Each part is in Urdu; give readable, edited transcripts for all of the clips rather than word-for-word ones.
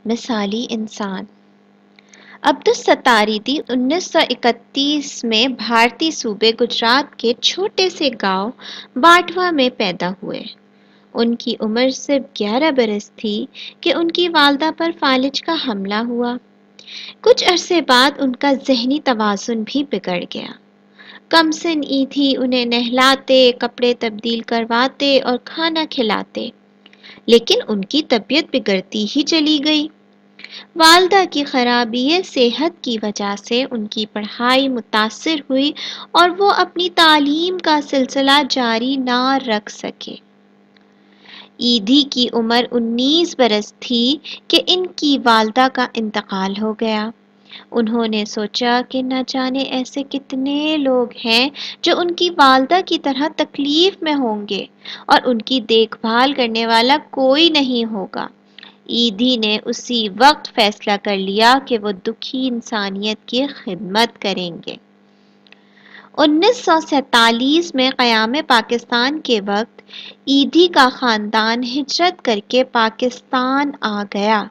مثالی انسان۔ عبدالستار ایدھی 1931 میں بھارتی صوبے گجرات کے چھوٹے سے گاؤں باٹوا میں پیدا ہوئے۔ ان کی عمر صرف 11 برس تھی کہ ان کی والدہ پر فالج کا حملہ ہوا۔ کچھ عرصے بعد ان کا ذہنی توازن بھی بگڑ گیا۔ کمسن ایدھی انہیں نہلاتے، کپڑے تبدیل کرواتے اور کھانا کھلاتے، لیکن ان کی طبیعت بگڑتی ہی چلی گئی۔ والدہ کی خرابی صحت کی وجہ سے ان کی پڑھائی متاثر ہوئی اور وہ اپنی تعلیم کا سلسلہ جاری نہ رکھ سکے۔ ایدھی کی عمر 19 برس تھی کہ ان کی والدہ کا انتقال ہو گیا۔ انہوں نے سوچا کہ نہ جانے ایسے کتنے لوگ ہیں جو ان کی والدہ کی طرح تکلیف میں ہوں گے اور ان کی دیکھ بھال کرنے والا کوئی نہیں ہوگا۔ ایدھی نے اسی وقت فیصلہ کر لیا کہ وہ دکھی انسانیت کی خدمت کریں گے۔ 1947 میں قیام پاکستان کے وقت ایدھی کا خاندان ہجرت کر کے پاکستان آ گیا۔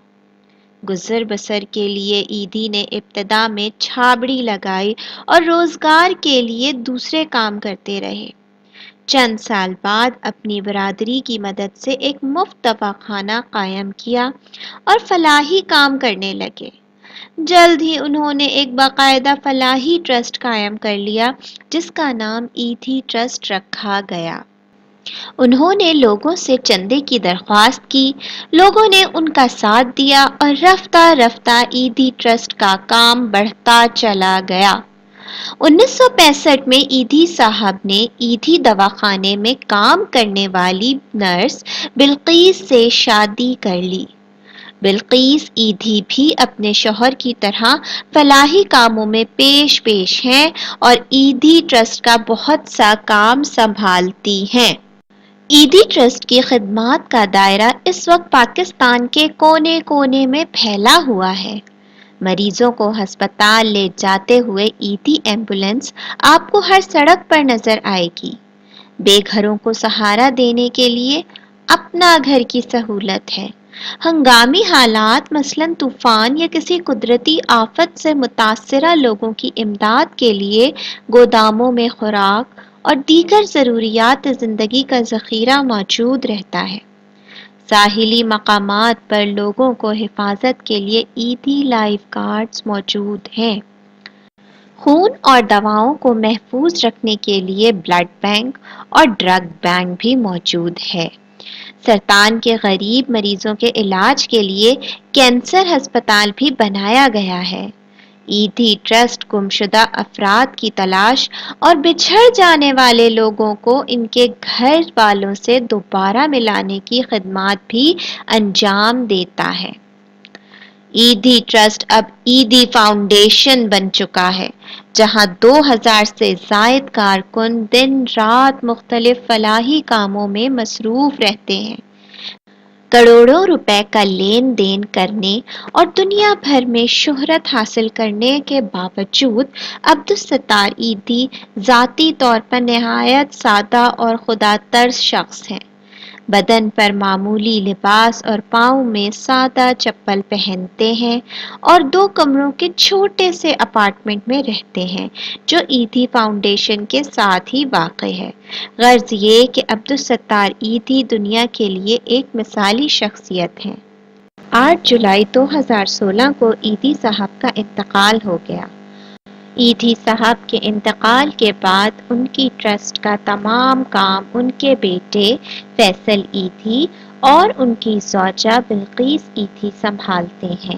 گزر بسر کے لیے ایدھی نے ابتدا میں چھابڑی لگائی اور روزگار کے لیے دوسرے کام کرتے رہے۔ چند سال بعد اپنی برادری کی مدد سے ایک مفت دواخانہ قائم کیا اور فلاحی کام کرنے لگے۔ جلد ہی انہوں نے ایک باقاعدہ فلاحی ٹرسٹ قائم کر لیا جس کا نام ایدھی ٹرسٹ رکھا گیا۔ انہوں نے لوگوں سے چندے کی درخواست کی، لوگوں نے ان کا ساتھ دیا اور رفتہ رفتہ ایدھی ٹرسٹ کا کام بڑھتا چلا گیا۔ 1965 میں ایدھی صاحب نے ایدھی دواخانے میں کام کرنے والی نرس بلقیس سے شادی کر لی۔ بلقیس ایدھی بھی اپنے شوہر کی طرح فلاحی کاموں میں پیش ہیں اور ایدھی ٹرسٹ کا بہت سا کام سنبھالتی ہیں۔ ایدھی ٹرسٹ کی خدمات کا دائرہ اس وقت پاکستان کے کونے کونے میں پھیلا ہوا ہے۔ مریضوں کو ہسپتال لے جاتے ہوئے ایدھی ایمبولینس آپ کو ہر سڑک پر نظر آئے گی۔ بے گھروں کو سہارا دینے کے لیے اپنا گھر کی سہولت ہے۔ ہنگامی حالات مثلاً طوفان یا کسی قدرتی آفت سے متاثرہ لوگوں کی امداد کے لیے گوداموں میں خوراک اور دیگر ضروریات زندگی کا ذخیرہ موجود رہتا ہے۔ ساحلی مقامات پر لوگوں کو حفاظت کے لیے ایدھی لائف گارڈز موجود ہیں۔ خون اور دواؤں کو محفوظ رکھنے کے لیے بلڈ بینک اور ڈرگ بینک بھی موجود ہے۔ سرطان کے غریب مریضوں کے علاج کے لیے کینسر ہسپتال بھی بنایا گیا ہے۔ ایدھی ٹرسٹ گمشدہ افراد کی تلاش اور بچھڑ جانے والے لوگوں کو ان کے گھر والوں سے دوبارہ ملانے کی خدمات بھی انجام دیتا ہے۔ ایدھی ٹرسٹ اب ایدھی فاؤنڈیشن بن چکا ہے، جہاں 2000 سے زائد کارکن دن رات مختلف فلاحی کاموں میں مصروف رہتے ہیں۔ کروڑوں روپے کا لین دین کرنے اور دنیا بھر میں شہرت حاصل کرنے کے باوجود عبدالستار ایدھی ذاتی طور پر نہایت سادہ اور خدا ترس شخص ہیں۔ بدن پر معمولی لباس اور پاؤں میں سادہ چپل پہنتے ہیں اور 2 کمروں کے چھوٹے سے اپارٹمنٹ میں رہتے ہیں جو ایدھی فاؤنڈیشن کے ساتھ ہی واقع ہے۔ غرض یہ کہ عبدالستار ایدھی دنیا کے لیے ایک مثالی شخصیت ہیں۔ 8 جولائی 2016 کو ایدھی صاحب کا انتقال ہو گیا۔ ایدھی صاحب کے انتقال کے بعد ان کی ٹرسٹ کا تمام کام ان کے بیٹے فیصل ایدھی اور ان کی زوجہ بلقیس ایدھی سنبھالتے ہیں۔